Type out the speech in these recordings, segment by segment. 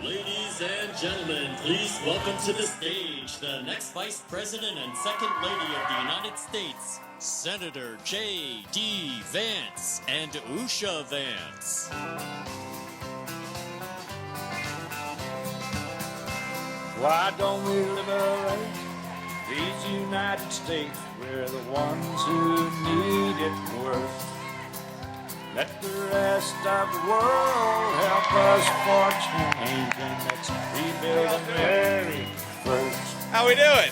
Ladies and gentlemen, please welcome to the stage the next Vice President and Second Lady of the United States, Senator J.D. Vance and Usha Vance. Why don't we liberate these United States? We're the ones who need it worst. Let the rest of the world help us for change, and let's rebuild America first. How we doing?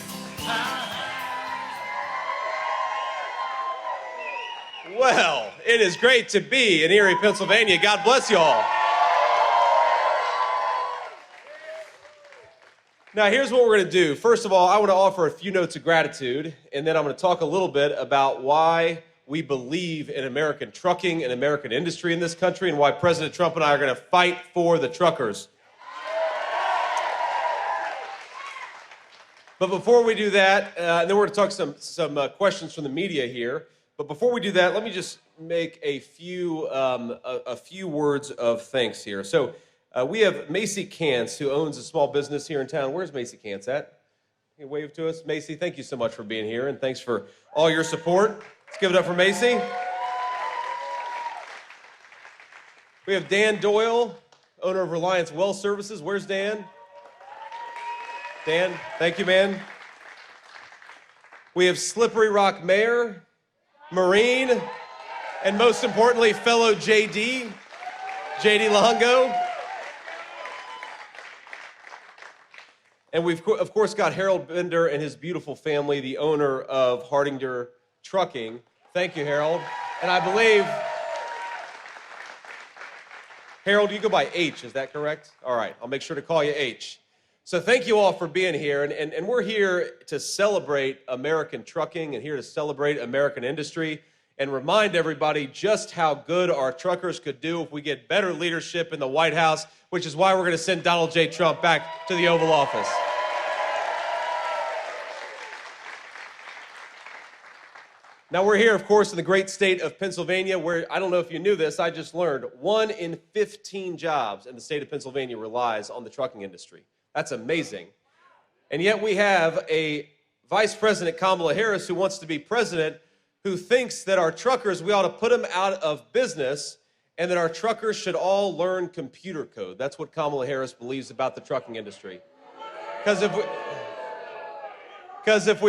Well, it is great to be in Erie, Pennsylvania. God bless you all. Now, here's what we're going to do. First of all, I want to offer a few notes of gratitude, and then I'm going to talk a little bit about why we believe in American trucking and American industry in this country, and why President Trump and I are going to fight for the truckers. But before we do that, and then we're going to talk some questions from the media here. But before we do that, let me just make a few words of thanks here. So we have Macy Kantz, who owns a small business here in town. Where's Macy Kantz at? Can you wave to us? Macy, thank you so much for being here, and thanks for all your support. Let's give it up for Macy. We have Dan Doyle, owner of Reliance Well Services. Where's Dan? Dan, thank you, man. We have Slippery Rock Mayor, Marine, and most importantly, fellow JD Longo. And we've, of course, got Harold Bender and his beautiful family, the owner of Hardinger Trucking. Thank you, Harold. And I believe, Harold, you go by H, is that correct? All right, I'll make sure to call you H. So thank you all for being here, and we're here to celebrate American trucking and here to celebrate American industry and remind everybody just how good our truckers could do if we get better leadership in the White House, which is why we're going to send Donald J. Trump back to the Oval Office. Now, we're here, of course, in the great state of Pennsylvania, where, I don't know if you knew this, I just learned, 1 in 15 jobs in the state of Pennsylvania relies on the trucking industry. That's amazing. And yet we have a Vice President, Kamala Harris, who wants to be president, who thinks that our truckers, we ought to put them out of business, and that our truckers should all learn computer code. That's what Kamala Harris believes about the trucking industry. Because if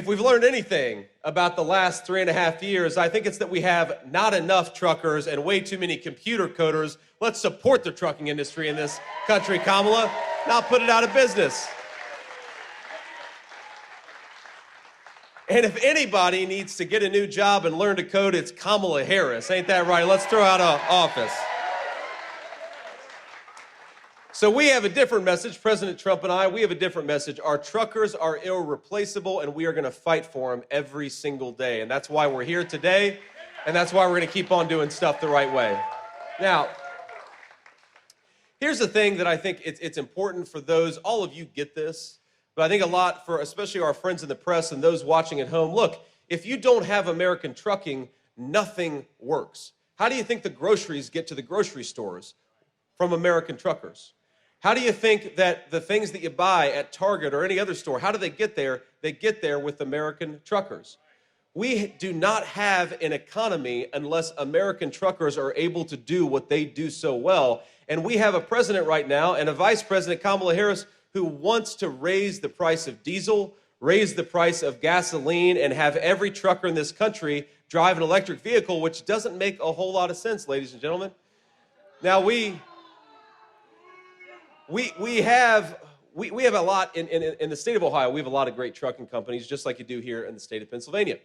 we've learned anything about the last 3.5 years, I think it's that we have not enough truckers and way too many computer coders. Let's support the trucking industry in this country, Kamala, not put it out of business. And if anybody needs to get a new job and learn to code, it's Kamala Harris. Ain't that right? Let's throw out of office. So we have a different message, President Trump and I, we have a different message. Our truckers are irreplaceable, and we are going to fight for them every single day. And that's why we're here today, and that's why we're going to keep on doing stuff the right way. Now, here's the thing that I think it's important for those, all of you get this, but I think a lot for especially our friends in the press and those watching at home. Look, if you don't have American trucking, nothing works. How do you think the groceries get to the grocery stores? From American truckers. How do you think that the things that you buy at Target or any other store, how do they get there? They get there with American truckers. We do not have an economy unless American truckers are able to do what they do so well. And we have a president right now and a vice president, Kamala Harris, who wants to raise the price of diesel, raise the price of gasoline, and have every trucker in this country drive an electric vehicle, which doesn't make a whole lot of sense, ladies and gentlemen. Now, we have a lot in the state of Ohio. We have a lot of great trucking companies, just like you do here in the state of Pennsylvania.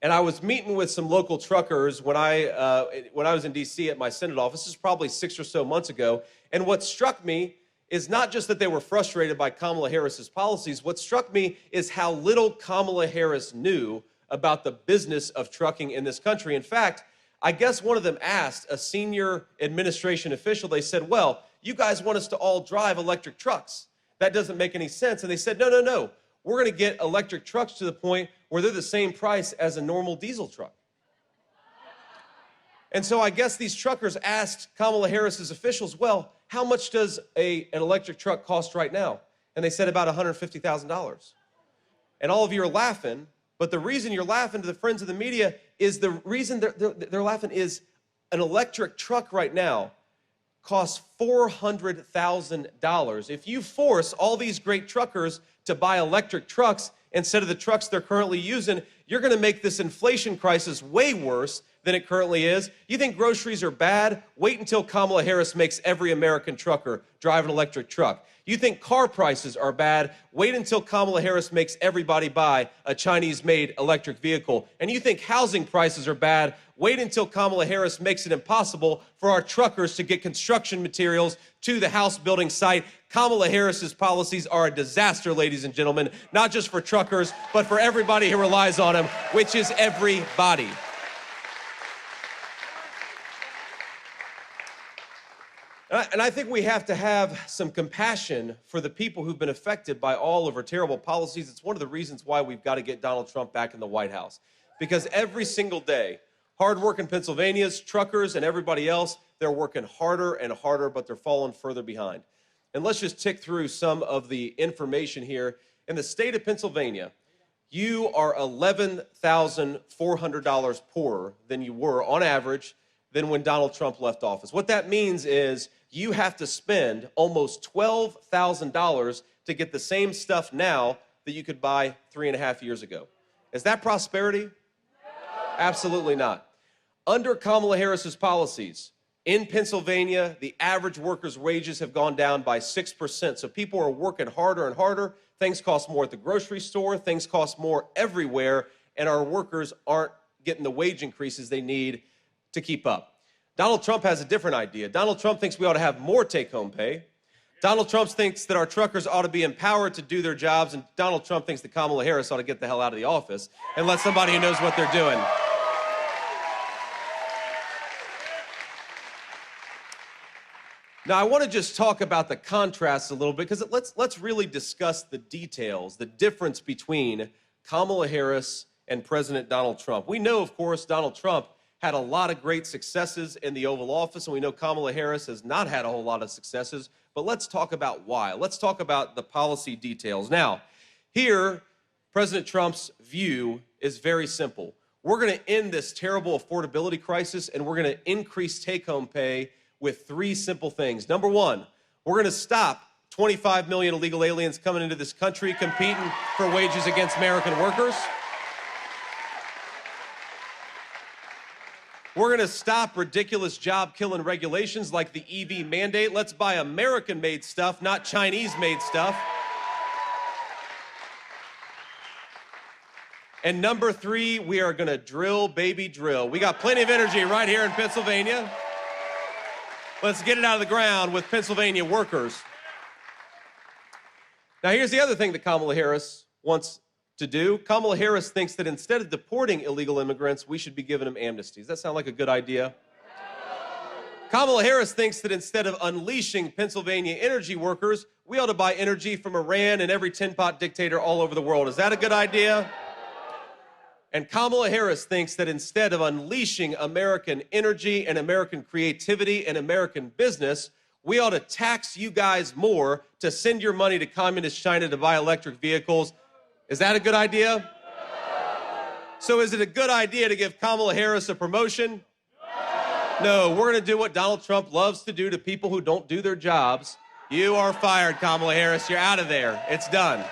And I was meeting with some local truckers when I was in D.C. at my Senate office. This is probably 6 or so months ago. And what struck me is not just that they were frustrated by Kamala Harris's policies. What struck me is how little Kamala Harris knew about the business of trucking in this country. In fact, I guess one of them asked a senior administration official, they said, well, you guys want us to all drive electric trucks. That doesn't make any sense. And they said, no. We're going to get electric trucks to the point where they're the same price as a normal diesel truck. And so I guess these truckers asked Kamala Harris's officials, well, how much does an electric truck cost right now? And they said about $150,000. And all of you are laughing, but the reason you're laughing, to the friends of the media, is the reason they're laughing is an electric truck right now costs $400,000. If you force all these great truckers to buy electric trucks instead of the trucks they're currently using, you're going to make this inflation crisis way worse than it currently is. You think groceries are bad? Wait until Kamala Harris makes every American trucker drive an electric truck. You think car prices are bad? Wait until Kamala Harris makes everybody buy a Chinese-made electric vehicle. And you think housing prices are bad? Wait until Kamala Harris makes it impossible for our truckers to get construction materials to the house building site. Kamala Harris's policies are a disaster, ladies and gentlemen, not just for truckers, but for everybody who relies on them, which is everybody. And I think we have to have some compassion for the people who've been affected by all of her terrible policies. It's one of the reasons why we've got to get Donald Trump back in the White House. Because every single day, hardworking Pennsylvanians, truckers, and everybody else, they're working harder and harder, but they're falling further behind. And let's just tick through some of the information here. In the state of Pennsylvania, you are $11,400 poorer than you were on average than when Donald Trump left office. What that means is you have to spend almost $12,000 to get the same stuff now that you could buy 3.5 years ago. Is that prosperity? No. Absolutely not. Under Kamala Harris's policies, in Pennsylvania, the average worker's wages have gone down by 6%. So people are working harder and harder. Things cost more at the grocery store. Things cost more everywhere. And our workers aren't getting the wage increases they need to keep up. Donald Trump has a different idea. Donald Trump thinks we ought to have more take-home pay. Donald Trump thinks that our truckers ought to be empowered to do their jobs, and Donald Trump thinks that Kamala Harris ought to get the hell out of the office and let somebody who knows what they're doing. Now, I want to just talk about the contrast a little bit, because let's really discuss the details, the difference between Kamala Harris and President Donald Trump. We know, of course, Donald Trump had a lot of great successes in the Oval Office, and we know Kamala Harris has not had a whole lot of successes, but let's talk about why. Let's talk about the policy details. Now, here, President Trump's view is very simple. We're going to end this terrible affordability crisis, and we're going to increase take-home pay with 3 simple things. Number 1, we're going to stop 25 million illegal aliens coming into this country competing for wages against American workers. We're going to stop ridiculous job-killing regulations like the EV mandate. Let's buy American-made stuff, not Chinese-made stuff. And number 3, we are going to drill, baby, drill. We got plenty of energy right here in Pennsylvania. Let's get it out of the ground with Pennsylvania workers. Now, here's the other thing that Kamala Harris wants to do. Kamala Harris thinks that instead of deporting illegal immigrants, we should be giving them amnesties. Does that sound like a good idea? Kamala Harris thinks that instead of unleashing Pennsylvania energy workers, we ought to buy energy from Iran and every tin-pot dictator all over the world. Is that a good idea? And Kamala Harris thinks that instead of unleashing American energy and American creativity and American business, we ought to tax you guys more to send your money to communist China to buy electric vehicles. Is that a good idea? So is it a good idea to give Kamala Harris a promotion? No, we're going to do what Donald Trump loves to do to people who don't do their jobs. You are fired, Kamala Harris. You're out of there. It's done.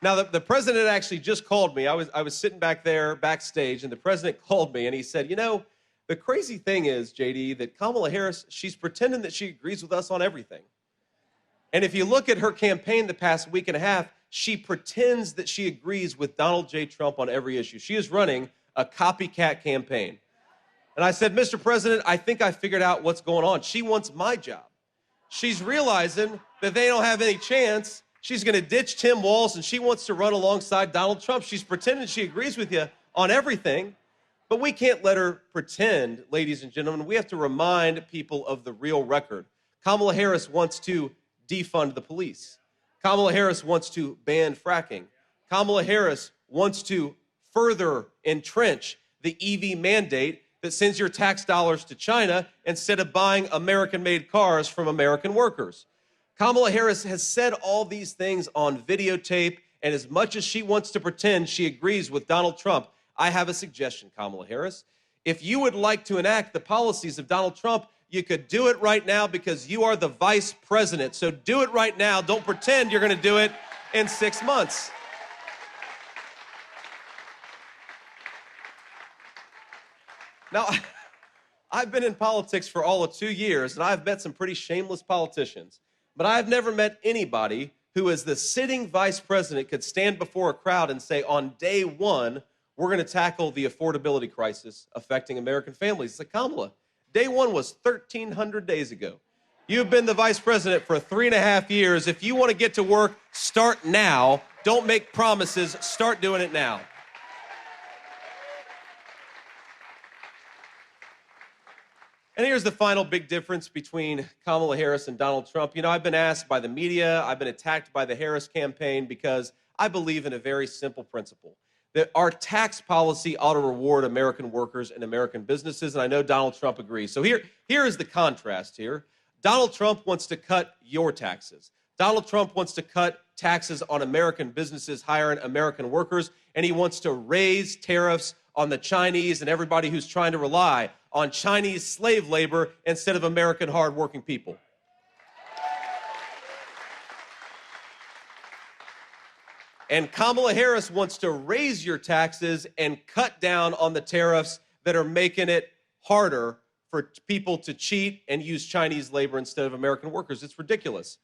Now, the president actually just called me. I was sitting back there backstage, and the president called me, and he said, you know, the crazy thing is, JD, that Kamala Harris, she's pretending that she agrees with us on everything. And if you look at her campaign the past week and a half, she pretends that she agrees with Donald J. Trump on every issue. She is running a copycat campaign. And I said, Mr. President, I think I figured out what's going on. She wants my job. She's realizing that they don't have any chance. She's going to ditch Tim Walz, and she wants to run alongside Donald Trump. She's pretending she agrees with you on everything. But we can't let her pretend, ladies and gentlemen. We have to remind people of the real record. Kamala Harris wants to defund the police. Kamala Harris wants to ban fracking. Kamala Harris wants to further entrench the EV mandate that sends your tax dollars to China instead of buying American-made cars from American workers. Kamala Harris has said all these things on videotape, and as much as she wants to pretend she agrees with Donald Trump, I have a suggestion, Kamala Harris. If you would like to enact the policies of Donald Trump, you could do it right now because you are the vice president. So do it right now. Don't pretend you're going to do it in 6 months. Now, I've been in politics for all of 2 years, and I've met some pretty shameless politicians. But I've never met anybody who, as the sitting vice president, could stand before a crowd and say, on day one, we're going to tackle the affordability crisis affecting American families. It's like, Kamala, day one was 1,300 days ago. You've been the vice president for 3.5 years. If you want to get to work, start now. Don't make promises. Start doing it now. And here's the final big difference between Kamala Harris and Donald Trump. You know, I've been asked by the media, I've been attacked by the Harris campaign because I believe in a very simple principle, that our tax policy ought to reward American workers and American businesses, and I know Donald Trump agrees. So here is the contrast here. Donald Trump wants to cut your taxes. Donald Trump wants to cut taxes on American businesses hiring American workers, and he wants to raise tariffs on the Chinese and everybody who's trying to rely on Chinese slave labor instead of American hardworking people. And Kamala Harris wants to raise your taxes and cut down on the tariffs that are making it harder for people to cheat and use Chinese labor instead of American workers. It's ridiculous.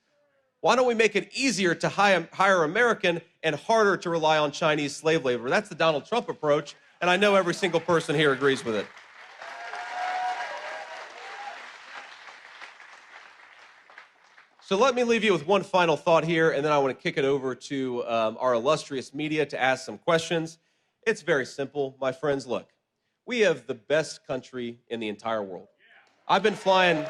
Why don't we make it easier to hire American and harder to rely on Chinese slave labor? That's the Donald Trump approach, and I know every single person here agrees with it. So let me leave you with one final thought here, and then I want to kick it over to our illustrious media to ask some questions. It's very simple, my friends. Look, we have the best country in the entire world. I've been flying...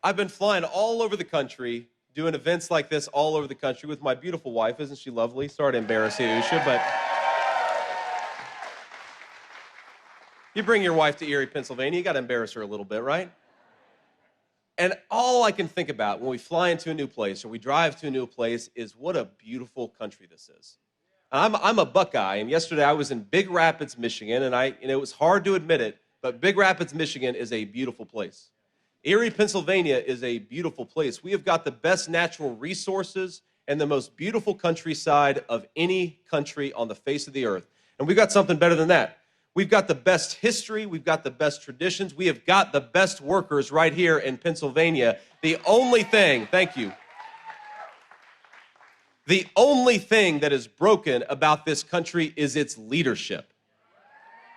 I've been flying all over the country, doing events like this all over the country with my beautiful wife. Isn't she lovely? Sorry to embarrass you, Usha, but you bring your wife to Erie, Pennsylvania, you got to embarrass her a little bit, right? And all I can think about when we fly into a new place or we drive to a new place is what a beautiful country this is. I'm a Buckeye, and yesterday I was in Big Rapids, Michigan, and it was hard to admit it, but Big Rapids, Michigan is a beautiful place. Erie, Pennsylvania is a beautiful place. We have got the best natural resources and the most beautiful countryside of any country on the face of the earth. And we've got something better than that. We've got the best history. We've got the best traditions. We have got the best workers right here in Pennsylvania. The only thing, thank you, the only thing that is broken about this country is its leadership.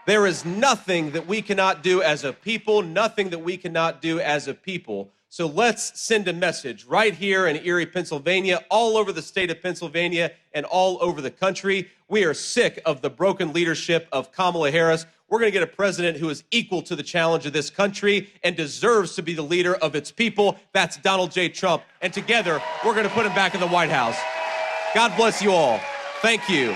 There is nothing that we cannot do as a people, nothing that we cannot do as a people. So let's send a message right here in Erie, Pennsylvania, all over the state of Pennsylvania, and all over the country. We are sick of the broken leadership of Kamala Harris. We're going to get a president who is equal to the challenge of this country and deserves to be the leader of its people. That's Donald J. Trump. And together, we're going to put him back in the White House. God bless you all. Thank you.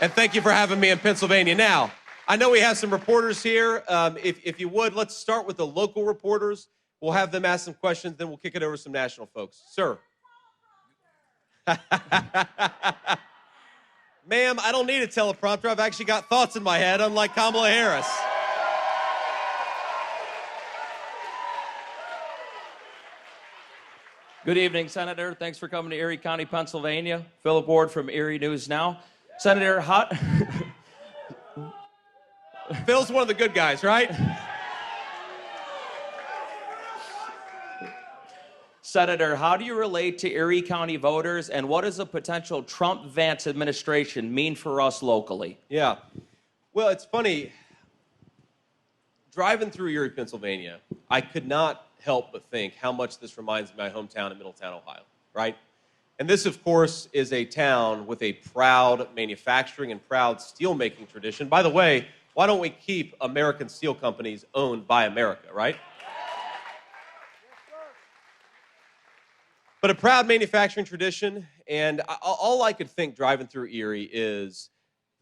And thank you for having me in Pennsylvania. Now, I know we have some reporters here. If you would, let's start with the local reporters. We'll have them ask some questions, then we'll kick it over to some national folks. Sir. Ma'am, I don't need a teleprompter. I've actually got thoughts in my head, unlike Kamala Harris. Good evening, Senator. Thanks for coming to Erie County, Pennsylvania. Philip Ward from Erie News Now. Senator, Phil's one of the good guys, right? Senator, how do you relate to Erie County voters, and what does a potential Trump-Vance administration mean for us locally? Yeah. Well, it's funny. Driving through Erie, Pennsylvania, I could not help but think how much this reminds me of my hometown in Middletown, Ohio, right? And this, of course, is a town with a proud manufacturing and proud steelmaking tradition. By the way, why don't we keep American steel companies owned by America, right? But a proud manufacturing tradition, and all I could think driving through Erie is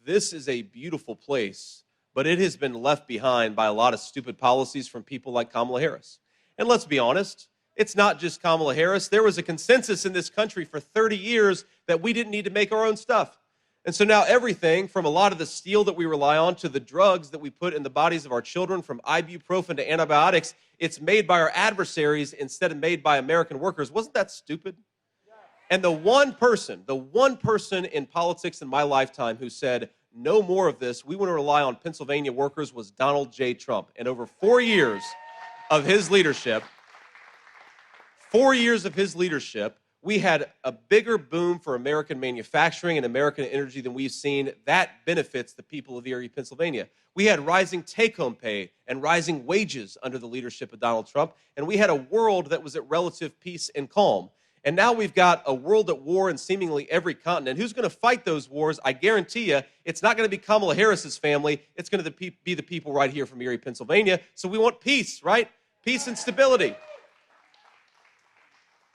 this is a beautiful place, but it has been left behind by a lot of stupid policies from people like Kamala Harris. And let's be honest, it's not just Kamala Harris. There was a consensus in this country for 30 years that we didn't need to make our own stuff. And so now everything from a lot of the steel that we rely on to the drugs that we put in the bodies of our children, from ibuprofen to antibiotics, it's made by our adversaries instead of made by American workers. Wasn't that stupid? And the one person in politics in my lifetime who said, no more of this, we want to rely on Pennsylvania workers, was Donald J. Trump. And over 4 years of his leadership, we had a bigger boom for American manufacturing and American energy than we've seen. That benefits the people of Erie, Pennsylvania. We had rising take-home pay and rising wages under the leadership of Donald Trump, and we had a world that was at relative peace and calm. And now we've got a world at war in seemingly every continent. Who's going to fight those wars? I guarantee you, it's not going to be Kamala Harris's family. It's going to be the people right here from Erie, Pennsylvania. So we want peace, right? Peace and stability.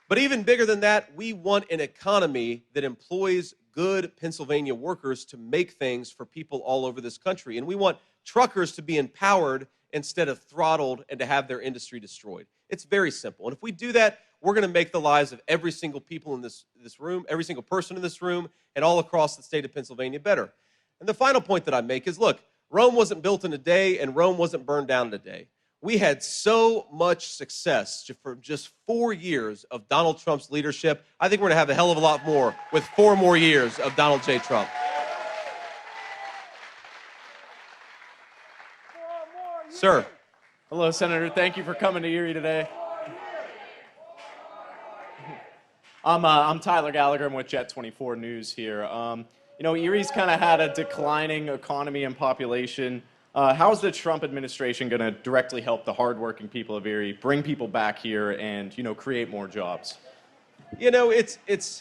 But even bigger than that, we want an economy that employs good Pennsylvania workers to make things for people all over this country. And we want truckers to be empowered instead of throttled and to have their industry destroyed. It's very simple. And if we do that, we're going to make the lives of every single people in this room, every single person in this room, and all across the state of Pennsylvania better. And the final point that I make is, look, Rome wasn't built in a day, and Rome wasn't burned down in a day. We had so much success for just 4 years of Donald Trump's leadership. I think we're going to have a hell of a lot more with 4 more years of Donald J. Trump. Sir. Hello, Senator. Thank you for coming to Erie today. I'm Tyler Gallagher. I'm with Jet 24 News here. Erie's kind of had a declining economy and population. How's the Trump administration going to directly help the hardworking people of Erie bring people back here and, create more jobs? It's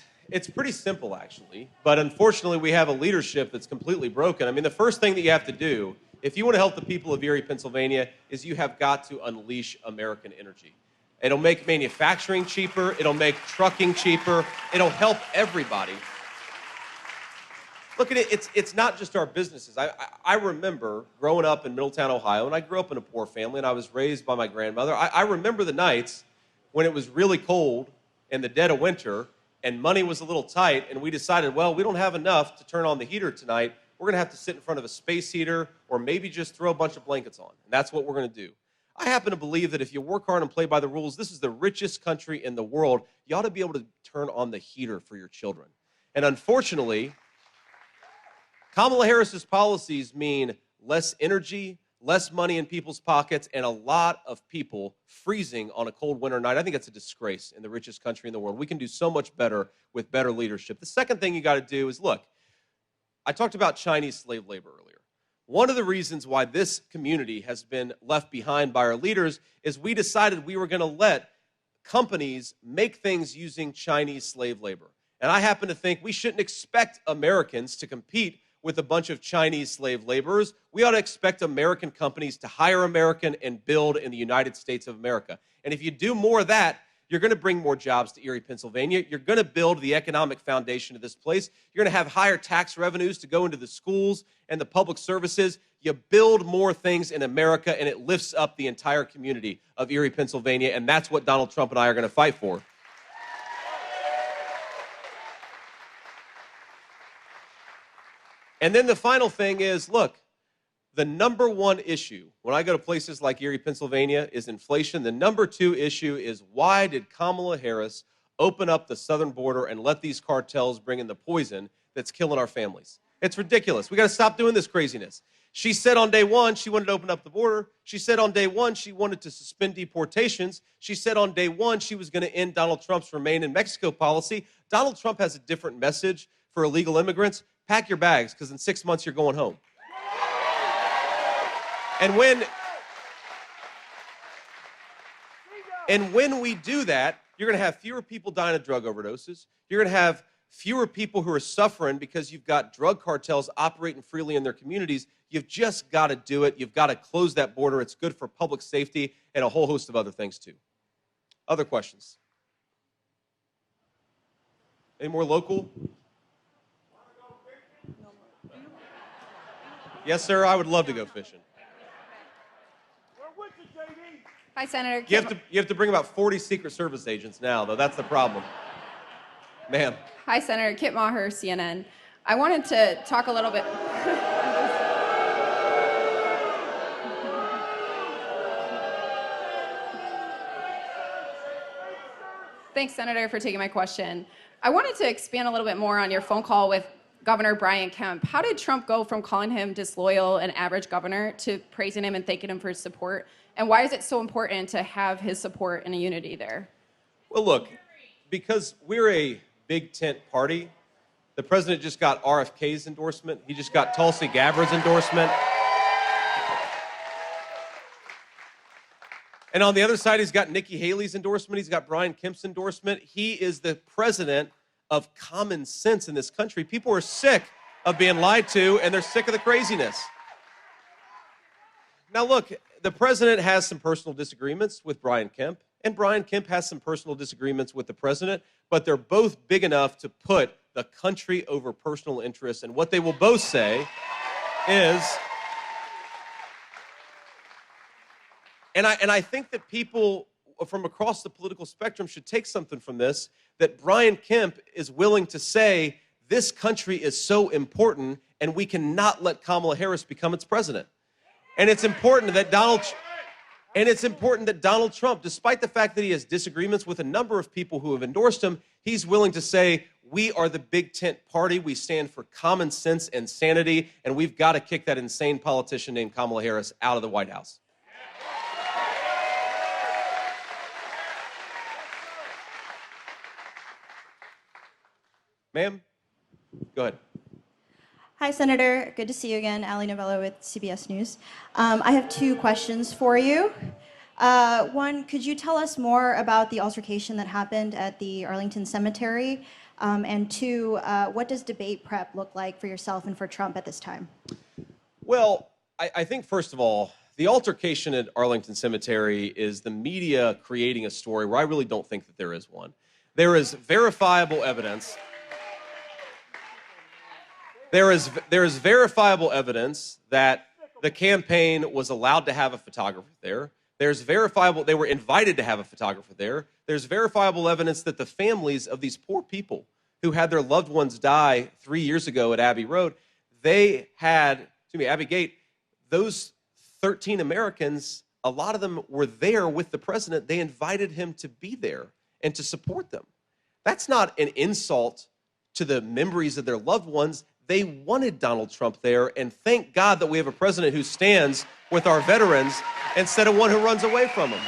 pretty simple, actually. But unfortunately, we have a leadership that's completely broken. I mean, the first thing that you have to do, if you want to help the people of Erie, Pennsylvania, is you have got to unleash American energy. It'll make manufacturing cheaper. It'll make trucking cheaper. It'll help everybody. Look at it. It's not just our businesses. I remember growing up in Middletown, Ohio, and I grew up in a poor family, and I was raised by my grandmother. I remember the nights when it was really cold in the dead of winter, and money was a little tight, and we decided, well, we don't have enough to turn on the heater tonight. We're going to have to sit in front of a space heater or maybe just throw a bunch of blankets on. And that's what we're going to do. I happen to believe that if you work hard and play by the rules, this is the richest country in the world. You ought to be able to turn on the heater for your children. And unfortunately, Kamala Harris's policies mean less energy, less money in people's pockets, and a lot of people freezing on a cold winter night. I think it's a disgrace in the richest country in the world. We can do so much better with better leadership. The second thing you got to do is, look, I talked about Chinese slave labor earlier. One of the reasons why this community has been left behind by our leaders is we decided we were going to let companies make things using Chinese slave labor. And I happen to think we shouldn't expect Americans to compete with a bunch of Chinese slave laborers. We ought to expect American companies to hire American and build in the United States of America. And if you do more of that, you're going to bring more jobs to Erie, Pennsylvania. You're going to build the economic foundation of this place. You're going to have higher tax revenues to go into the schools and the public services. You build more things in America, and it lifts up the entire community of Erie, Pennsylvania, and that's what Donald Trump and I are going to fight for. And then the final thing is, look, the number one issue when I go to places like Erie, Pennsylvania, is inflation. The number two issue is, why did Kamala Harris open up the southern border and let these cartels bring in the poison that's killing our families? It's ridiculous. We got to stop doing this craziness. She said on day one she wanted to open up the border. She said on day one she wanted to suspend deportations. She said on day one she was going to end Donald Trump's Remain in Mexico policy. Donald Trump has a different message for illegal immigrants. Pack your bags, because in 6 months you're going home. And when we do that, you're going to have fewer people dying of drug overdoses. You're going to have fewer people who are suffering because you've got drug cartels operating freely in their communities. You've just got to do it. You've got to close that border. It's good for public safety and a whole host of other things, too. Other questions? Any more local? Yes, sir, I would love to go fishing. Hi, Senator. You have to bring about 40 Secret Service agents now, though. That's the problem. Ma'am. Hi, Senator. Kit Maher, CNN. I wanted to talk a little bit. Thanks, Senator, for taking my question. I wanted to expand a little bit more on your phone call with Governor Brian Kemp. How did Trump go from calling him disloyal and average governor to praising him and thanking him for his support? And why is it so important to have his support and a unity there? Well, look, because we're a big tent party, the president just got RFK's endorsement. He just got Tulsi Gabbard's endorsement. And on the other side, he's got Nikki Haley's endorsement. He's got Brian Kemp's endorsement. He is the president of common sense in this country. People are sick of being lied to, and they're sick of the craziness. Now, look, the president has some personal disagreements with Brian Kemp, and Brian Kemp has some personal disagreements with the president, but they're both big enough to put the country over personal interests. And what they will both say is, and I think that people from across the political spectrum should take something from this, that Brian Kemp is willing to say, this country is so important, and we cannot let Kamala Harris become its president. And it's important that Donald Trump, despite the fact that he has disagreements with a number of people who have endorsed him, he's willing to say, we are the big tent party. We stand for common sense and sanity, and we've got to kick that insane politician named Kamala Harris out of the White House. Ma'am, go ahead. Hi, Senator. Good to see you again. Ali Novello with CBS News. I have two questions for you. One, could you tell us more about the altercation that happened at the Arlington Cemetery? And two, what does debate prep look like for yourself and for Trump at this time? Well, I think, first of all, the altercation at Arlington Cemetery is the media creating a story where I really don't think that there is one. There is verifiable evidence. There is verifiable evidence that the campaign was allowed to have a photographer there. There's verifiable, they were invited to have a photographer there. There's verifiable evidence that the families of these poor people who had their loved ones die 3 years ago at Abbey Road, Abbey Gate, those 13 Americans, a lot of them were there with the president. They invited him to be there and to support them. That's not an insult to the memories of their loved ones. They wanted Donald Trump there, and thank God that we have a president who stands with our veterans instead of one who runs away from them.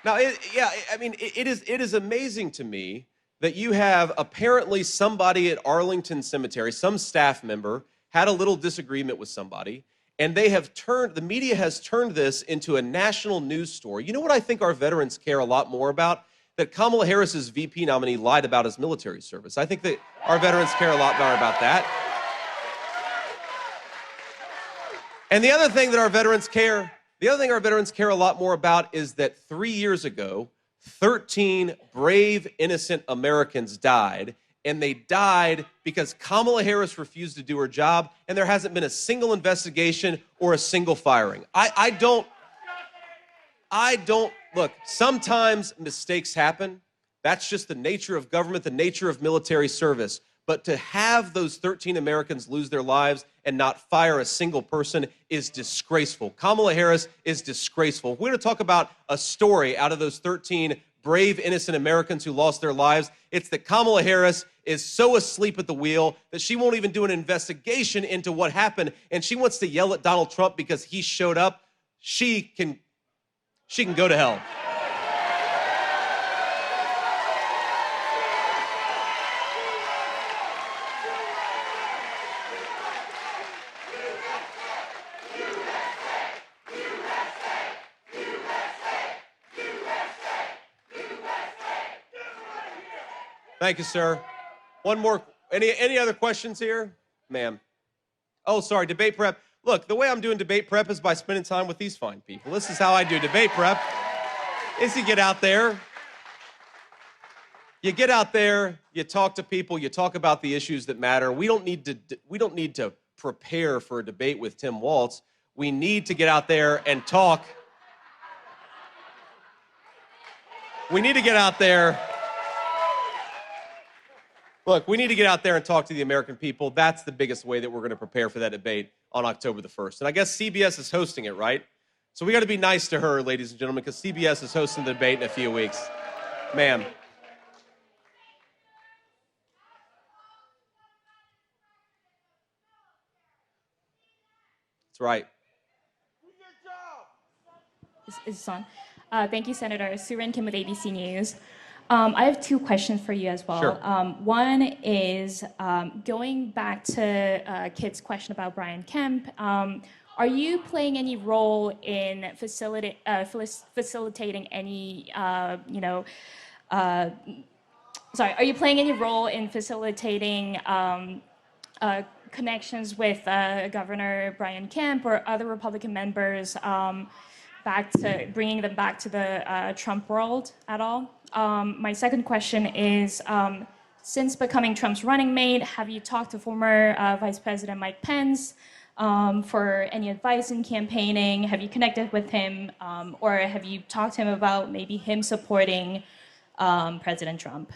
Now it is amazing to me that you have apparently somebody at Arlington Cemetery, some staff member, had a little disagreement with somebody, and the media has turned this into a national news story. You know what I think our veterans care a lot more about? That Kamala Harris's VP nominee lied about his military service. I think that our veterans care a lot more about that. And the other thing our veterans care a lot more about is that 3 years ago, 13 brave, innocent Americans died, and they died because Kamala Harris refused to do her job, and there hasn't been a single investigation or a single firing. Look, sometimes mistakes happen. That's just the nature of government, the nature of military service. But to have those 13 Americans lose their lives and not fire a single person is disgraceful. Kamala Harris is disgraceful. If we're going to talk about a story out of those 13 brave, innocent Americans who lost their lives, it's that Kamala Harris is so asleep at the wheel that she won't even do an investigation into what happened, and she wants to yell at Donald Trump because he showed up. She can go to hell. Thank you, sir. One more. Any other questions here? Ma'am. Oh, sorry, debate prep. Look, the way I'm doing debate prep is by spending time with these fine people. This is how I do debate prep, is you get out there. You get out there, you talk to people, you talk about the issues that matter. We don't need to prepare for a debate with Tim Walz. We need to get out there and talk. We need to get out there. Look, we need to get out there and talk to the American people. That's the biggest way that we're going to prepare for that debate on October the 1st. And I guess CBS is hosting it, right? So we got to be nice to her, ladies and gentlemen, because CBS is hosting the debate in a few weeks. Ma'am. That's right. Is this on? Thank you, Senator. Surin Kim with ABC News. I have two questions for you as well. Sure. One is going back to Kit's question about Brian Kemp. Are you playing any role in facilitating any, are you playing any role in facilitating connections with Governor Brian Kemp or other Republican members bringing them back to the Trump world at all? My second question is, since becoming Trump's running mate, have you talked to former Vice President Mike Pence for any advice in campaigning? Have you connected with him, or have you talked to him about maybe him supporting President Trump?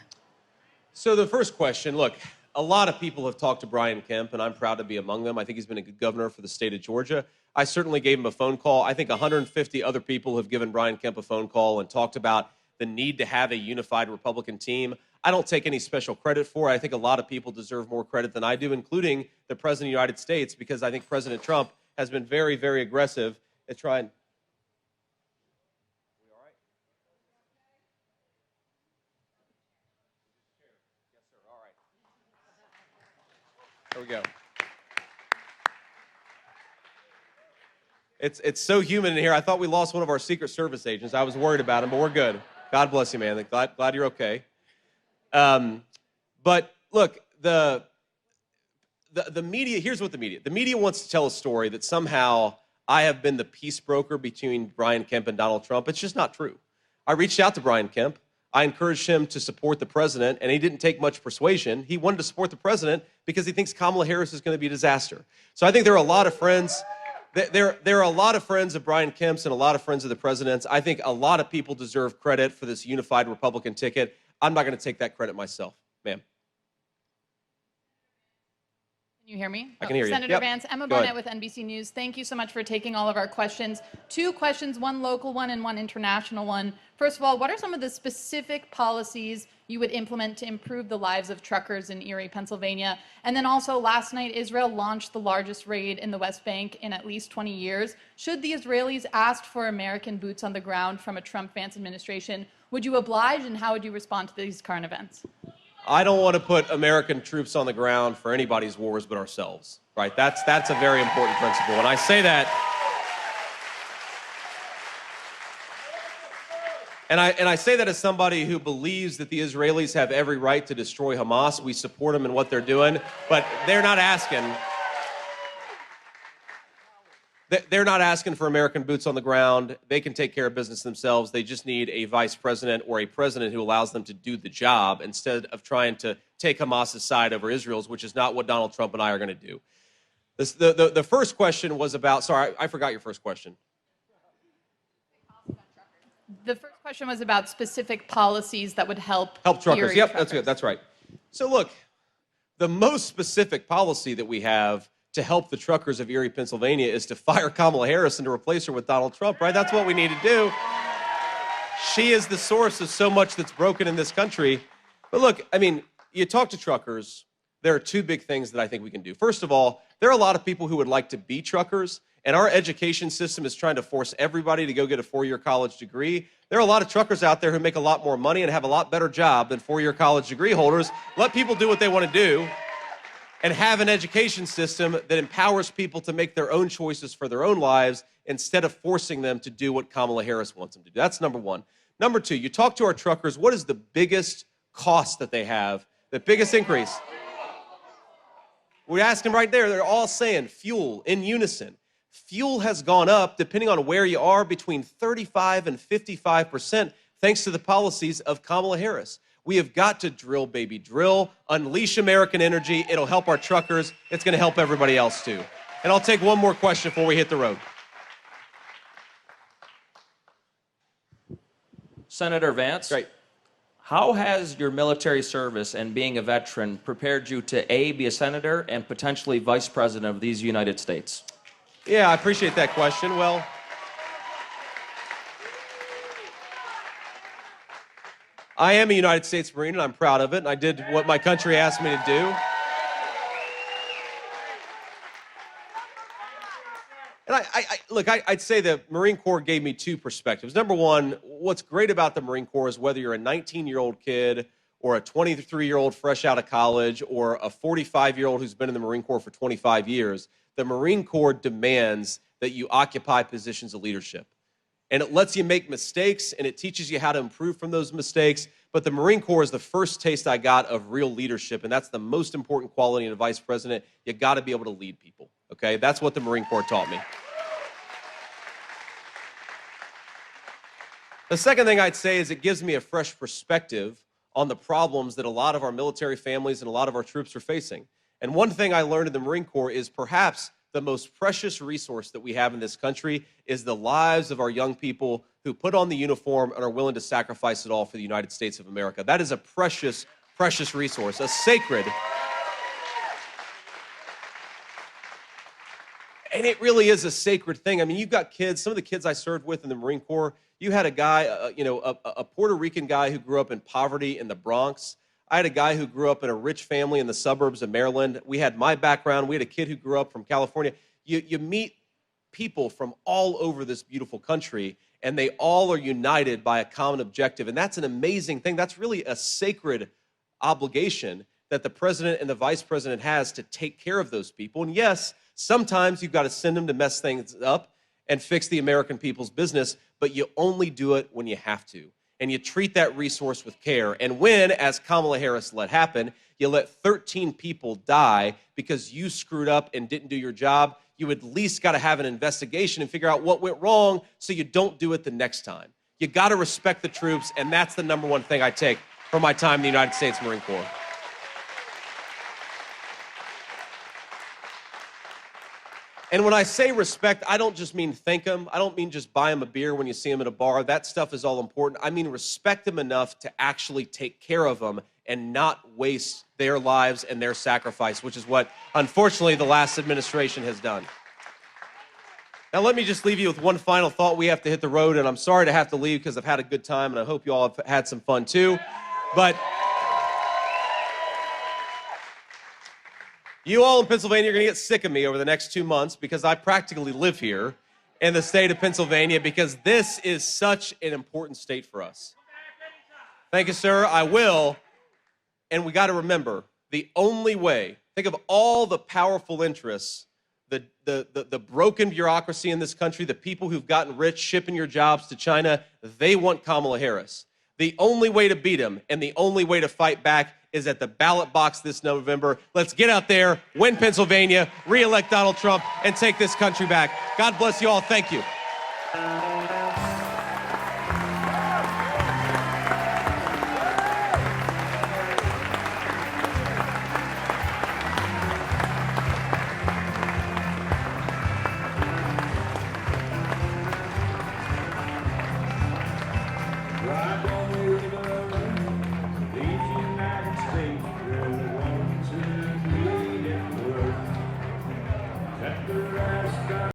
So the first question, look, a lot of people have talked to Brian Kemp, and I'm proud to be among them. I think he's been a good governor for the state of Georgia. I certainly gave him a phone call. I think 150 other people have given Brian Kemp a phone call and talked about the need to have a unified Republican team. I don't take any special credit for it. I think a lot of people deserve more credit than I do, including the President of the United States, because I think President Trump has been very, very aggressive at trying. We all right? Yes, sir. All right. There we go. It's so humid in here. I thought we lost one of our Secret Service agents. I was worried about him, but we're good. God bless you, man. Glad you're okay. But look, the media, here's what the media wants to tell a story that somehow I have been the peace broker between Brian Kemp and Donald Trump. It's just not true. I reached out to Brian Kemp. I encouraged him to support the president, and he didn't take much persuasion. He wanted to support the president because he thinks Kamala Harris is going to be a disaster. So I think there are a lot of friends. There are a lot of friends of Brian Kemp's and a lot of friends of the president's. I think a lot of people deserve credit for this unified Republican ticket. I'm not going to take that credit myself, ma'am. Can you hear me? I can hear you. Senator Yep. Vance, Emma Go Barnett ahead. with NBC News. Thank you so much for taking all of our questions. Two questions, one local one and one international one. First of all, what are some of the specific policies you would implement to improve the lives of truckers in Erie, Pennsylvania? And then also, last night, Israel launched the largest raid in the West Bank in at least 20 years. Should the Israelis ask for American boots on the ground from a Trump-Vance administration, would you oblige, and how would you respond to these current events? I don't want to put American troops on the ground for anybody's wars but ourselves, right? That's a very important principle. And I say that, and I say that as somebody who believes that the Israelis have every right to destroy Hamas. We support them in what they're doing, but they're not asking. They're not asking for American boots on the ground. They can take care of business themselves. They just need a vice president or a president who allows them to do the job instead of trying to take Hamas's side over Israel's, which is not what Donald Trump and I are going to do. The first question was about, sorry, I forgot your first question. The first question was about specific policies that would help truckers. Erie Yep, truckers. that's good. That's right. So look, the most specific policy that we have to help the truckers of Erie, Pennsylvania is to fire Kamala Harris and to replace her with Donald Trump, right? That's what we need to do. She is the source of so much that's broken in this country. But look, I mean, you talk to truckers, there are two big things that I think we can do. First of all, there are a lot of people who would like to be truckers, and our education system is trying to force everybody to go get a four-year college degree. There are a lot of truckers out there who make a lot more money and have a lot better job than four-year college degree holders. Let people do what they want to do and have an education system that empowers people to make their own choices for their own lives instead of forcing them to do what Kamala Harris wants them to do. That's number one. Number two, you talk to our truckers, what is the biggest costs that they have. The biggest increase. We asked them right there, they're all saying fuel in unison. Fuel has gone up, depending on where you are, between 35 and 55%, thanks to the policies of Kamala Harris. We have got to drill, baby, drill, unleash American energy. It'll help our truckers. It's going to help everybody else, too. And I'll take one more question before we hit the road. Senator Vance, Great. how has your military service and being a veteran prepared you to A, be a senator and potentially vice president of these United States? Yeah, I appreciate that question. Well, I am a United States Marine, and I'm proud of it, and I did what my country asked me to do. And I'd say the Marine Corps gave me two perspectives. Number one, what's great about the Marine Corps is whether you're a 19-year-old kid or a 23-year-old fresh out of college or a 45-year-old who's been in the Marine Corps for 25 years, the Marine Corps demands that you occupy positions of leadership. And it lets you make mistakes, and it teaches you how to improve from those mistakes. But the Marine Corps is the first taste I got of real leadership, and that's the most important quality in a vice president. You got to be able to lead people, okay? That's what the Marine Corps taught me. The second thing I'd say is it gives me a fresh perspective on the problems that a lot of our military families and a lot of our troops are facing. And one thing I learned in the Marine Corps is perhaps the most precious resource that we have in this country is the lives of our young people who put on the uniform and are willing to sacrifice it all for the United States of America. That is a precious, precious resource, a sacred. And it really is a sacred thing. I mean, you've got kids, some of the kids I served with in the Marine Corps, you had a guy, a Puerto Rican guy who grew up in poverty in the Bronx. I had a guy who grew up in a rich family in the suburbs of Maryland. We had my background. We had a kid who grew up from California. You meet people from all over this beautiful country, and they all are united by a common objective. And that's an amazing thing. That's really a sacred obligation that the president and the vice president has to take care of those people. And yes, sometimes you've got to send them to mess things up and fix the American people's business, but you only do it when you have to. And you treat that resource with care. And when, as Kamala Harris let happen, you let 13 people die because you screwed up and didn't do your job, you at least got to have an investigation and figure out what went wrong so you don't do it the next time. You got to respect the troops, and that's the number one thing I take from my time in the United States Marine Corps. And when I say respect, I don't just mean thank them. I don't mean just buy them a beer when you see them at a bar. That stuff is all important. I mean respect them enough to actually take care of them and not waste their lives and their sacrifice, which is what, unfortunately, the last administration has done. Now, let me just leave you with one final thought. We have to hit the road, and I'm sorry to have to leave because I've had a good time, and I hope you all have had some fun, too. But you all in Pennsylvania are going to get sick of me over the next 2 months because I practically live here in the state of Pennsylvania because this is such an important state for us. Thank you, sir. I will. And we got to remember, the only way, think of all the powerful interests, the broken bureaucracy in this country, the people who've gotten rich shipping your jobs to China, they want Kamala Harris. The only way to beat them and the only way to fight back is at the ballot box this November. Let's get out there, win Pennsylvania, re-elect Donald Trump, and take this country back. God bless you all. Thank you. I don't